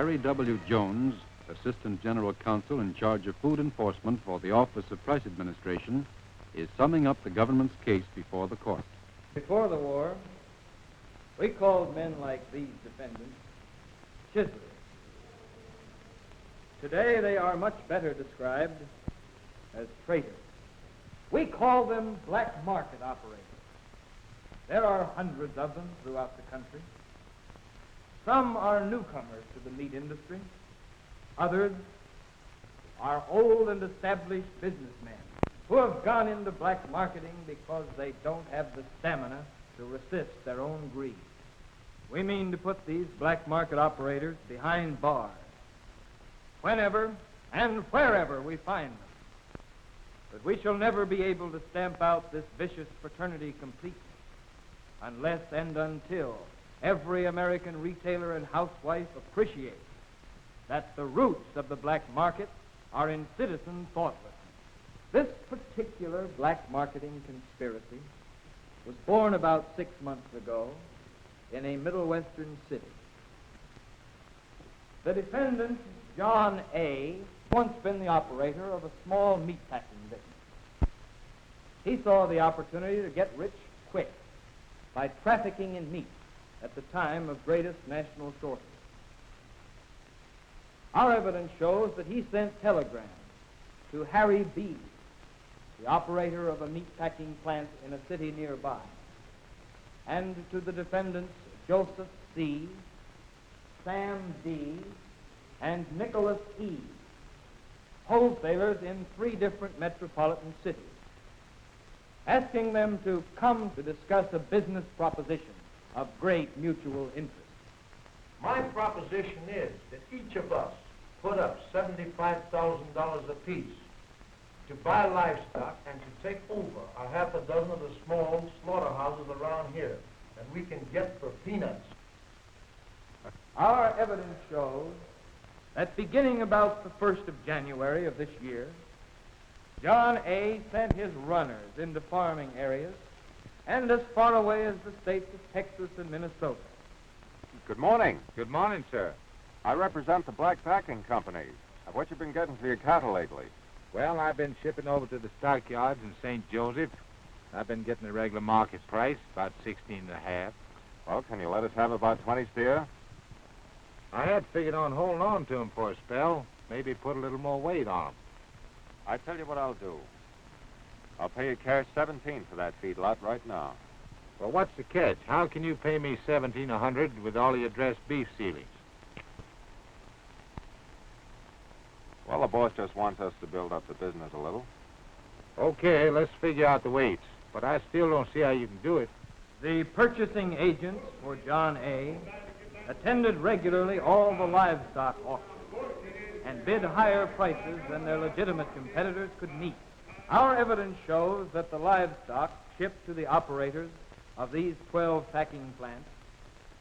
Harry W. Jones, Assistant General Counsel in charge of food enforcement for the Office of Price Administration, is summing up the government's case before the court. Before the war, we called men like these defendants chiselers. Today they are much better described as traitors. We call them black market operators. There are hundreds of them throughout the country. Some are newcomers to the meat industry. Others are old and established businessmen who have gone into black marketing because they don't have the stamina to resist their own greed. We mean to put these black market operators behind bars whenever and wherever we find them. But we shall never be able to stamp out this vicious fraternity completely unless and until every American retailer and housewife appreciates that the roots of the black market are in citizen thoughtlessness. This particular black marketing conspiracy was born about 6 months ago in a Middle Western city. The defendant, John A., once been the operator of a small meatpacking business. He saw the opportunity to get rich quick by trafficking in meat at the time of greatest national shortage. Our evidence shows that he sent telegrams to Harry B., the operator of a meatpacking plant in a city nearby, and to the defendants Joseph C., Sam D., and Nicholas E., wholesalers in 3 different metropolitan cities, asking them to come to discuss a business proposition of great mutual interest. My proposition is that each of us put up $75,000 apiece to buy livestock and to take over a half a dozen of the small slaughterhouses around here, and we can get for peanuts. Our evidence shows that beginning about the 1st of January of this year, John A. sent his runners into farming areas and as far away as the states of Texas and Minnesota. Good morning. Good morning, sir. I represent the Black Packing Company. What you been getting for your cattle lately? Well, I've been shipping over to the stockyards in St. Joseph. I've been getting the regular market price, about 16 and a half. Well, can you let us have about 20 steer? I had figured on holding on to them for a spell, maybe put a little more weight on them. I tell you what I'll do. I'll pay you cash 17 for that feedlot right now. Well, what's the catch? How can you pay me $1,700 with all your dressed beef ceilings? Well, the boss just wants us to build up the business a little. Okay, let's figure out the weights. But I still don't see how you can do it. The purchasing agents for John A. attended regularly all the livestock auctions and bid higher prices than their legitimate competitors could meet. Our evidence shows that the livestock shipped to the operators of these 12 packing plants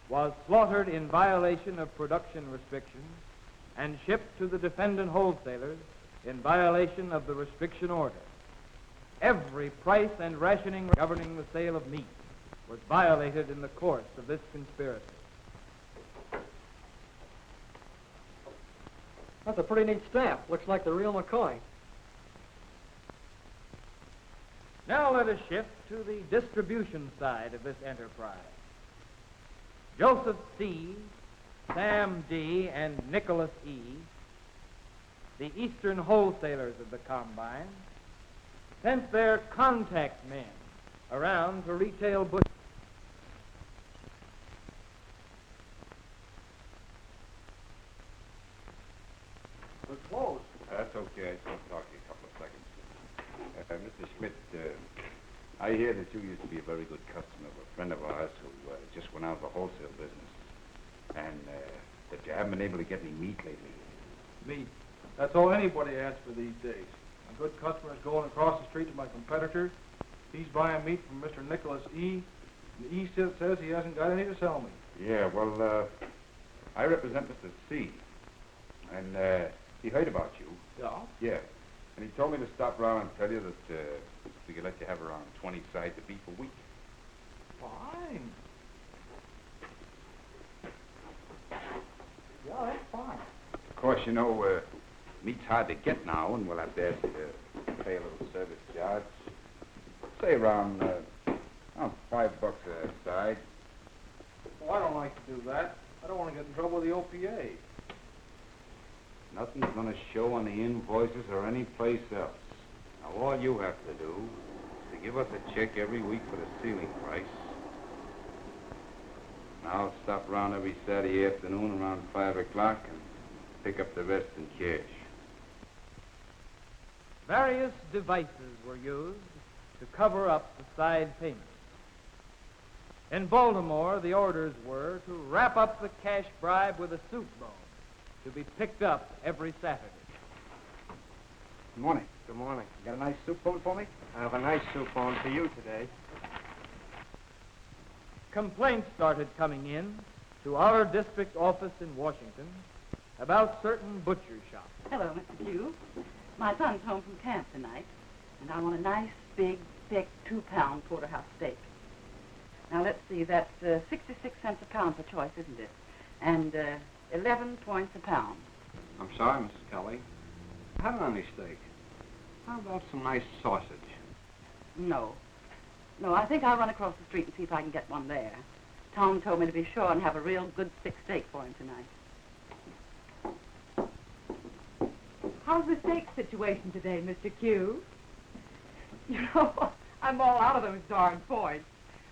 was slaughtered in violation of production restrictions and shipped to the defendant wholesalers in violation of the restriction order. Every price and rationing governing the sale of meat was violated in the course of this conspiracy. That's a pretty neat stamp. Looks like the real McCoy. Now let us shift to the distribution side of this enterprise. Joseph C., Sam D., and Nicholas E., the eastern wholesalers of the combine, sent their contact men around to retail butchers. We're closed. That's okay. I just want to talk to you a couple of seconds. Mr. Schmidt, I hear that you used to be a very good customer of a friend of ours who just went out of the wholesale business. And that you haven't been able to get any meat lately. Meat? That's all anybody asks for these days. A good customer is going across the street to my competitor. He's buying meat from Mr. Nicholas E. And E says he hasn't got any to sell me. Yeah, well, I represent Mr. C. And he heard about you. Yeah? Yeah. And he told me to stop around and tell you that we could let you have around 20 sides of beef a week. Fine. Oh, that's fine. Of course, meat's hard to get now, and we'll have to ask you to pay a little service charge. Say around $5 a side. Well, I don't like to do that. I don't want to get in trouble with the OPA. Nothing's going to show on the invoices or any place else. Now, all you have to do is to give us a check every week for the ceiling price. And I'll stop around every Saturday afternoon around 5 o'clock and pick up the rest in cash. Various devices were used to cover up the side payments. In Baltimore, the orders were to wrap up the cash bribe with a soup bone to be picked up every Saturday. Good morning. Good morning. You got a nice soup bone for me? I have a nice soup on for you today. Complaints started coming in to our district office in Washington about certain butcher shops. Hello, Mr. Q. My son's home from camp tonight, and I want a nice, big, thick, 2-pound porterhouse steak. Now, let's see, that's 66 cents a pound for choice, isn't it? And 11 points a pound. I'm sorry, Mrs. Kelly. I haven't any steak. How about some nice sausage? No. No, I think I'll run across the street and see if I can get one there. Tom told me to be sure and have a real good thick steak for him tonight. How's the steak situation today, Mr. Q? You know, I'm all out of those darn points.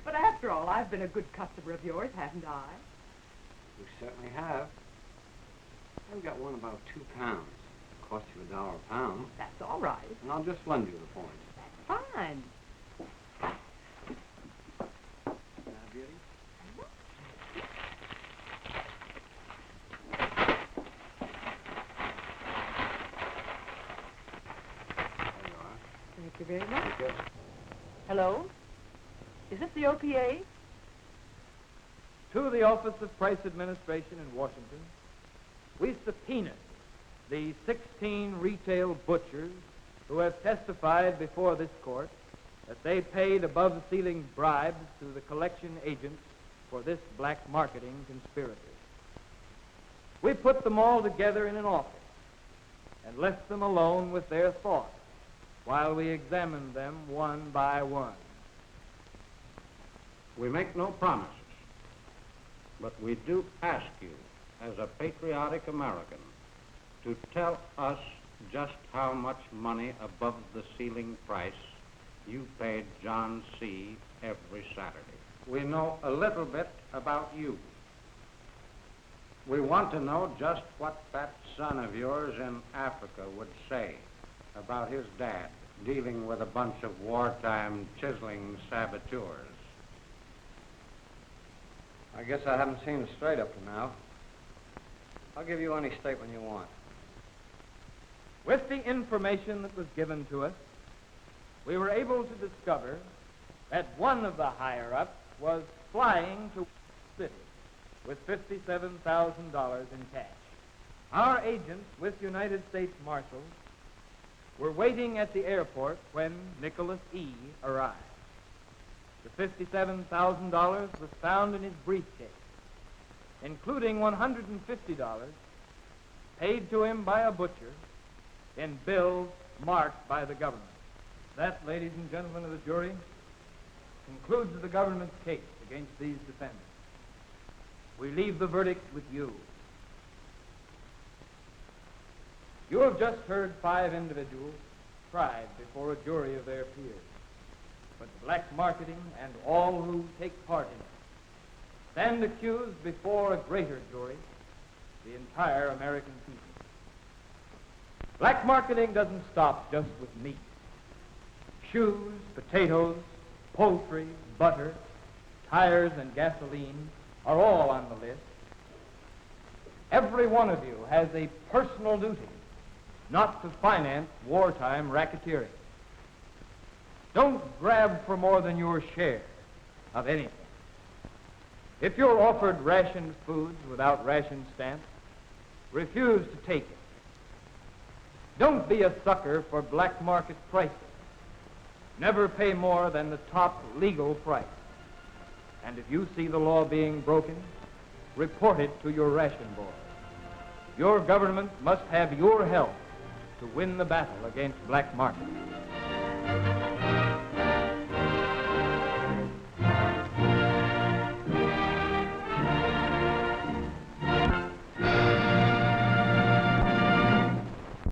But after all, I've been a good customer of yours, haven't I? You certainly have. I've got one about 2 pounds. Cost you $1 a pound. That's all right. And I'll just lend you the points. That's fine. Now, Beauty? There you are. Thank you very much. Take it. Hello? Is this the OPA? To the Office of Price Administration in Washington, we subpoenaed the 16 retail butchers who have testified before this court that they paid above-ceiling bribes to the collection agents for this black marketing conspiracy. We put them all together in an office and left them alone with their thoughts while we examined them one by one. We make no promises, but we do ask you, as a patriotic American, to tell us just how much money above the ceiling price you paid John C. every Saturday. We know a little bit about you. We want to know just what that son of yours in Africa would say about his dad dealing with a bunch of wartime chiseling saboteurs. I guess I haven't seen it straight up to now. I'll give you any statement you want. With the information that was given to us, we were able to discover that one of the higher-ups was flying to the city with $57,000 in cash. Our agents with United States Marshals were waiting at the airport when Nicholas E. arrived. The $57,000 was found in his briefcase, including $150 paid to him by a butcher in bills marked by the government. That, ladies and gentlemen of the jury, concludes the government's case against these defendants. We leave the verdict with you. You have just heard 5 individuals tried before a jury of their peers. But black marketing and all who take part in it stand accused before a greater jury, the entire American people. Black marketing doesn't stop just with meat. Shoes, potatoes, poultry, butter, tires, and gasoline are all on the list. Every one of you has a personal duty not to finance wartime racketeering. Don't grab for more than your share of anything. If you're offered rationed foods without ration stamps, refuse to take it. Don't be a sucker for black market prices. Never pay more than the top legal price. And if you see the law being broken, report it to your ration board. Your government must have your help to win the battle against black market.